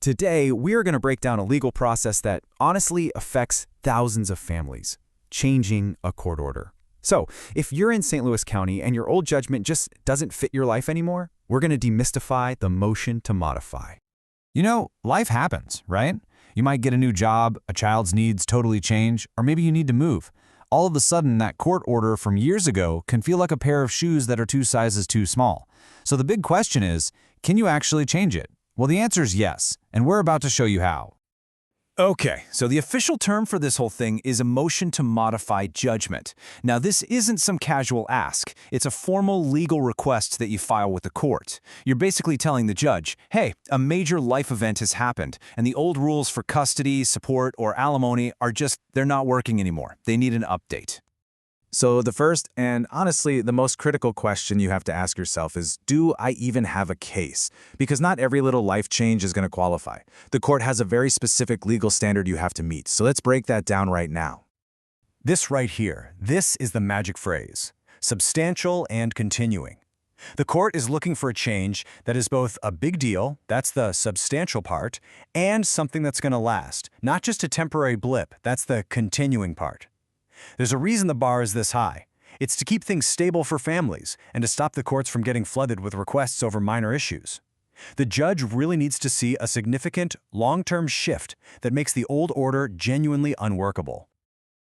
Today, we are going to break down a legal process that honestly affects thousands of families, changing a court order. So, if you're in St. Louis County and your old judgment just doesn't fit your life anymore, we're going to demystify the motion to modify. Life happens, right? You might get a new job, a child's needs totally change, or maybe you need to move. All of a sudden, that court order from years ago can feel like a pair of shoes that are 2 sizes too small. So the big question is, can you actually change it? Well, the answer is yes, and we're about to show you how. Okay, so the official term for this whole thing is a motion to modify judgment. Now, this isn't some casual ask. It's a formal legal request that you file with the court. You're basically telling the judge, hey, a major life event has happened, and the old rules for custody, support, or alimony they're not working anymore. They need an update. So the first and honestly the most critical question you have to ask yourself is, do I even have a case? Because not every little life change is going to qualify. The court has a very specific legal standard you have to meet, so let's break that down right now. This right here, this is the magic phrase, substantial and continuing. The court is looking for a change that is both a big deal, that's the substantial part, and something that's going to last, not just a temporary blip, that's the continuing part. There's a reason the bar is this high. It's to keep things stable for families and to stop the courts from getting flooded with requests over minor issues. The judge really needs to see a significant, long-term shift that makes the old order genuinely unworkable.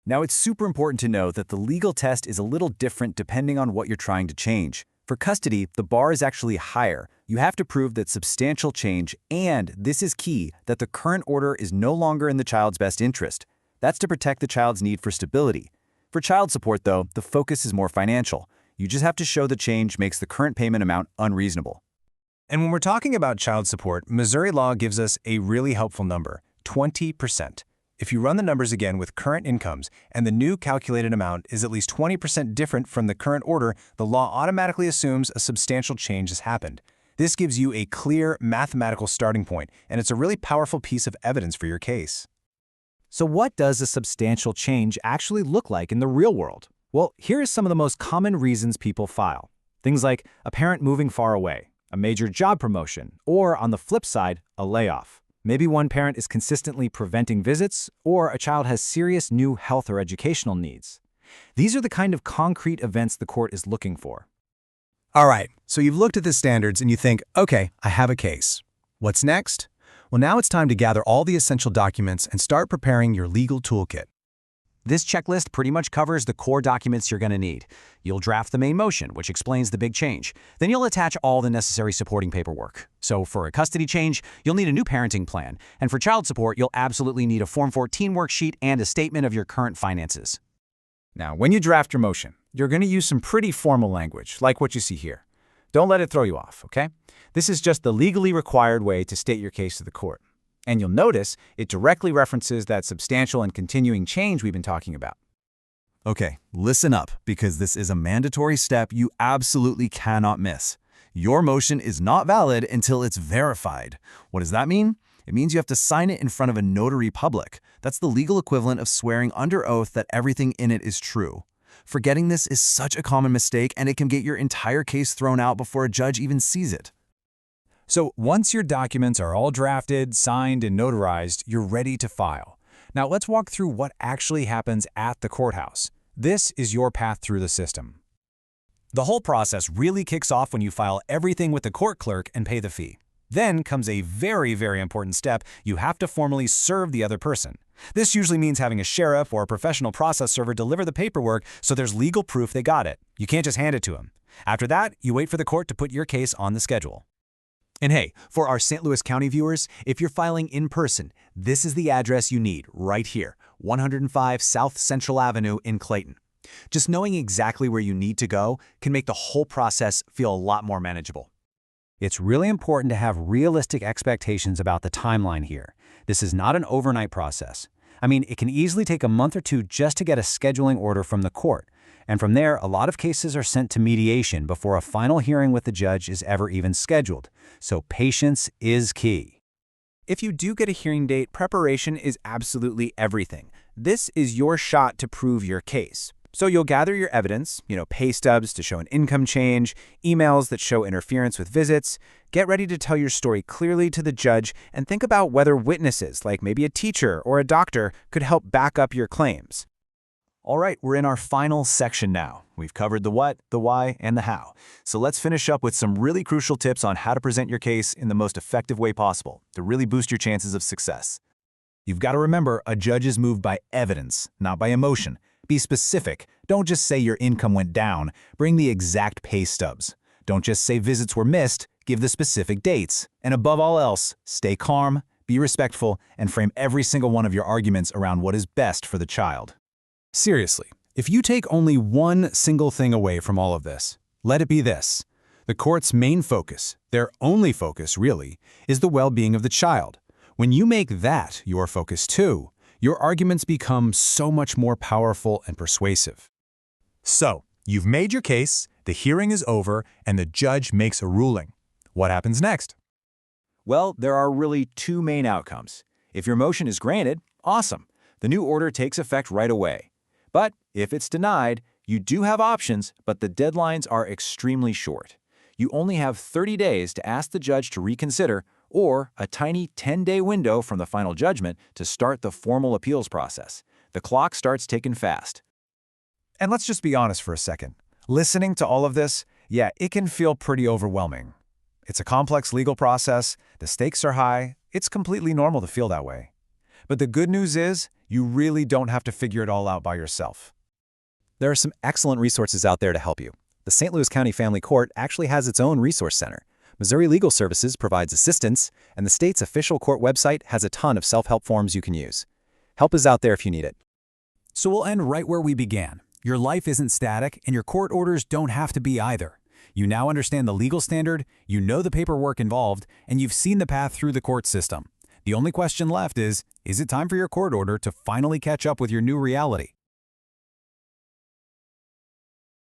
Now, it's super important to know that the legal test is a little different depending on what you're trying to change. For custody, the bar is actually higher. You have to prove that substantial change, and this is key, that the current order is no longer in the child's best interest. That's to protect the child's need for stability. For child support, though, the focus is more financial. You just have to show the change makes the current payment amount unreasonable. And when we're talking about child support, Missouri law gives us a really helpful number, 20%. If you run the numbers again with current incomes and the new calculated amount is at least 20% different from the current order, the law automatically assumes a substantial change has happened. This gives you a clear mathematical starting point, and it's a really powerful piece of evidence for your case. So what does a substantial change actually look like in the real world? Well, here are some of the most common reasons people file. Things like a parent moving far away, a major job promotion, or on the flip side, a layoff. Maybe one parent is consistently preventing visits, or a child has serious new health or educational needs. These are the kind of concrete events the court is looking for. All right, so you've looked at the standards and you think, okay, I have a case. What's next? Well, now it's time to gather all the essential documents and start preparing your legal toolkit. This checklist pretty much covers the core documents you're going to need. You'll draft the main motion, which explains the big change. Then you'll attach all the necessary supporting paperwork. So for a custody change, you'll need a new parenting plan. And for child support, you'll absolutely need a Form 14 worksheet and a statement of your current finances. Now, when you draft your motion, you're going to use some pretty formal language, like what you see here. Don't let it throw you off, okay? This is just the legally required way to state your case to the court. And you'll notice it directly references that substantial and continuing change we've been talking about. Okay, listen up, because this is a mandatory step you absolutely cannot miss. Your motion is not valid until it's verified. What does that mean? It means you have to sign it in front of a notary public. That's the legal equivalent of swearing under oath that everything in it is true. Forgetting this is such a common mistake, and it can get your entire case thrown out before a judge even sees it. So once your documents are all drafted, signed, and notarized, you're ready to file. Now let's walk through what actually happens at the courthouse. This is your path through the system. The whole process really kicks off when you file everything with the court clerk and pay the fee. Then comes a very, very important step. You have to formally serve the other person. This usually means having a sheriff or a professional process server deliver the paperwork so there's legal proof they got it. You can't just hand it to them. After that, you wait for the court to put your case on the schedule. And hey, for our St. Louis County viewers, if you're filing in person, this is the address you need right here, 105 South Central Avenue in Clayton. Just knowing exactly where you need to go can make the whole process feel a lot more manageable. It's really important to have realistic expectations about the timeline here. This is not an overnight process. I mean, it can easily take a month or two just to get a scheduling order from the court. And from there, a lot of cases are sent to mediation before a final hearing with the judge is ever even scheduled. So patience is key. If you do get a hearing date, preparation is absolutely everything. This is your shot to prove your case. So you'll gather your evidence, pay stubs to show an income change, emails that show interference with visits. Get ready to tell your story clearly to the judge and think about whether witnesses, like maybe a teacher or a doctor, could help back up your claims. All right, we're in our final section now. We've covered the what, the why, and the how. So let's finish up with some really crucial tips on how to present your case in the most effective way possible to really boost your chances of success. You've got to remember, a judge is moved by evidence, not by emotion. Be specific. Don't just say your income went down. Bring the exact pay stubs. Don't just say visits were missed. Give the specific dates. And above all else, stay calm, be respectful, and frame every single one of your arguments around what is best for the child. Seriously, if you take only one single thing away from all of this, let it be this. The court's main focus, their only focus really, is the well-being of the child. When you make that your focus too, your arguments become so much more powerful and persuasive. So, you've made your case, the hearing is over, and the judge makes a ruling. What happens next? Well, there are really two main outcomes. If your motion is granted, awesome. The new order takes effect right away. But if it's denied, you do have options, but the deadlines are extremely short. You only have 30 days to ask the judge to reconsider, or a tiny 10-day window from the final judgment to start the formal appeals process. The clock starts ticking fast. And let's just be honest for a second. Listening to all of this, yeah, it can feel pretty overwhelming. It's a complex legal process, the stakes are high, it's completely normal to feel that way. But the good news is, you really don't have to figure it all out by yourself. There are some excellent resources out there to help you. The St. Louis County Family Court actually has its own resource center. Missouri Legal Services provides assistance, and the state's official court website has a ton of self-help forms you can use. Help is out there if you need it. So we'll end right where we began. Your life isn't static, and your court orders don't have to be either. You now understand the legal standard, you know the paperwork involved, and you've seen the path through the court system. The only question left is it time for your court order to finally catch up with your new reality?